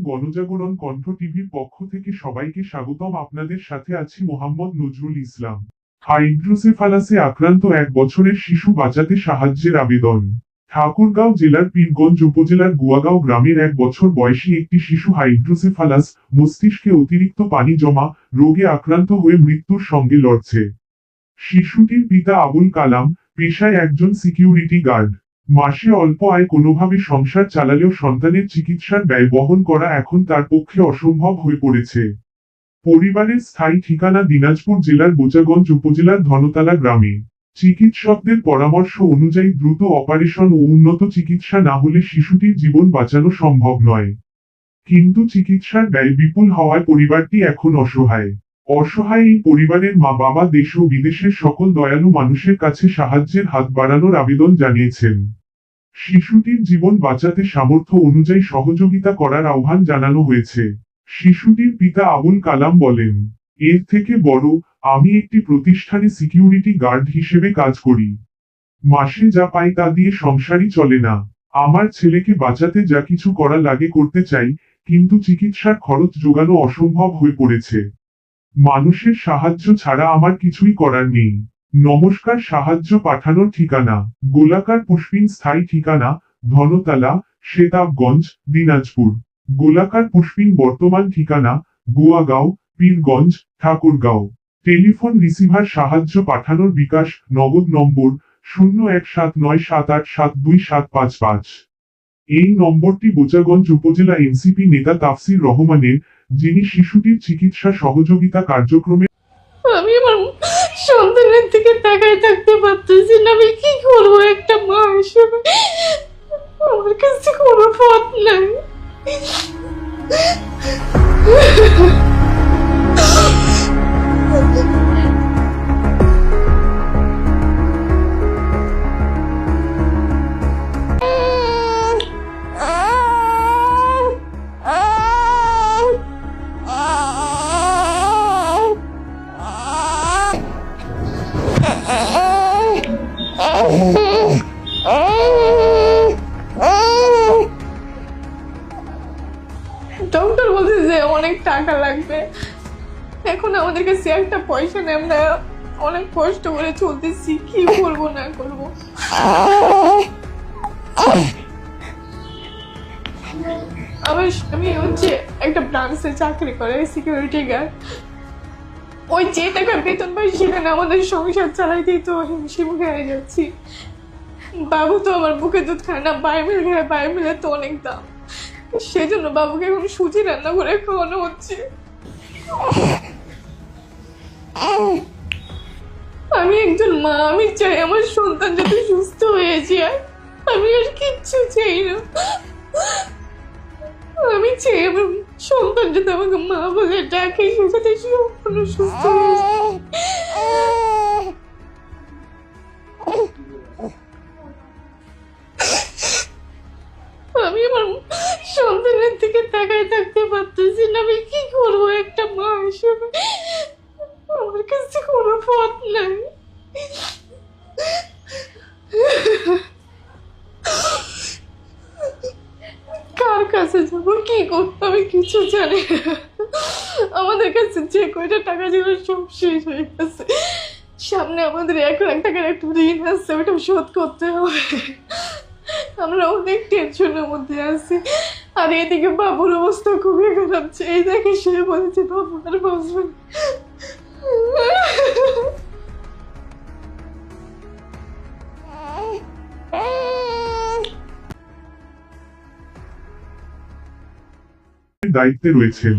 গণজাগরণ কণ্ঠ টিভির পক্ষ থেকে সবাইকে স্বাগতম। আপনাদের সাথে আছি মোহাম্মদ নজরুল ইসলাম। হাইড্রোসেফালাসে আক্রান্ত 1 বছরের শিশু বাঁচাতে সাহায্যের আবেদন। ঠাকুরগাঁও জেলার পীরগঞ্জ উপজেলার গুয়াগাঁও গ্রামের 1 বছর বয়সী একটি শিশু হাইড্রোসেফালাস, মস্তিষ্কে অতিরিক্ত পানি জমা রোগে আক্রান্ত হয়ে মৃত্যুর সঙ্গে লড়ছে। শিশুটির পিতা আবুল কালাম পেশায় একজন সিকিউরিটি গার্ড। মাসে অল্প আয় কোনোভাবে সংসার চালালেও সন্তানের চিকিৎসার ব্যয় বহন করা এখন তার পক্ষে অসম্ভব হয়ে পড়েছে। পরিবারের স্থায়ী ঠিকানা দিনাজপুর জেলার বোচাগঞ্জ উপজেলার ধনতলা গ্রামে। চিকিৎসকদের পরামর্শ অনুযায়ী দ্রুত অপারেশন ও উন্নত চিকিৎসা না হলে শিশুটির জীবন বাঁচানো সম্ভব নয়। কিন্তু চিকিৎসার ব্যয় বিপুল হওয়ায় পরিবারটি এখন অসহায়। এই পরিবারের মা বাবা দেশ ও বিদেশের সকল দয়ালু মানুষের কাছে সাহায্যের হাত বাড়ানোর আবেদন জানিয়েছেন। শিশুটির জীবন বাঁচাতে সামর্থ্য অনুযায়ী সহযোগিতা করার আহ্বান জানানো হয়েছে। শিশুটির পিতা আবুল কালাম বলেন, এর থেকে বড়, আমি একটি প্রতিষ্ঠানে সিকিউরিটি গার্ড হিসেবে কাজ করি। মাসে যা পাই তা দিয়ে সংসারই চলে না। আমার ছেলেকে বাঁচাতে যা কিছু করা লাগে করতে চাই, কিন্তু চিকিৎসার খরচ জোগানো অসম্ভব হয়ে পড়েছে। মানুষের সাহায্য ছাড়া আমার কিছুই করার নেই। নমস্কার। সাহায্য পাঠানোর ঠিকানা গোলাকার পুষ্পিন, স্থায়ী ঠিকানা ধনতলা, শেতাবগঞ্জ, দিনাজপুর। গোলাকার পুষ্পিন বর্তমান ঠিকানা গুয়াগাঁও, পীরগঞ্জ, ঠাকুরগাঁও। Telephone receiver. সাহায্য পাঠানোর বিকাশ নগদ নম্বর 017978727555। এই নম্বরটি বোচাগঞ্জ উপজেলা এনসিপি নেতা তাফসির রহমানের, যিনি শিশুটির চিকিৎসা সহযোগিতা কার্যক্রমে। আমি আমার সন্তানের দিকে তাকায় থাকতে পারতেছি না। আমি কি করবো একটা মা হিসেবে? আমার কাছে কোনো পথ নাই। ডক্টর বলছে যে অনেক টাকা লাগবে। এখন আমাদের কাছে একটা পয়সা নেই। আমরা অনেক কষ্ট করে চলতেছি, কি করবো না করবো। আমি হচ্ছে একটা ব্রাঞ্চে চাকরি করে, সিকিউরিটি গার্ড। ওই যে টাকার বেতন পাই সেখানে আমাদের সংসার চালাইতেই তো হিমশিম খেয়ে যাচ্ছি। বাবু তো আমার বুকে দুধ খায় না, বাইমিল খায়, বাইমিলের তো অনেক দাম। সেজন্য বাবুকে এখন সুজি রান্না করে খাওয়ানো হচ্ছে। আমি একজন মা, আমি চাই আমার সন্তান যাতে সুস্থ হয়ে যায়। আমি আর কিচ্ছু চাই না। আমি চাই আমার সন্তান যাতে আমাকে মা বলে ডাকে, সে যাতে সম্পূর্ণ সুস্থ হয়ে যায়। আমি আমার সন্তানের দিকে তাকায় থাকতে পারতেছি না। আমি কি করবো একটা মা হিসেবে? আমার কাছে কোনো পথ নাই। কার কাছে যাবো, কি করবো আমি কিছু জানি না। আমাদের কাছে যে কয়টা টাকা ছিল সব শেষ হয়ে গেছে। সামনে আমাদের 1 লাখ টাকার একটা ঋণ আছে, ওটা শোধ করতে হবে। আমরা অনেক টেনশনের মধ্যে আছি। আর এদিকে বাবুর অবস্থা খুবই খারাপ। এই দেখে সে বলেছে বাবু আর বাঁচবে না। দায়িত্বে রয়েছেন।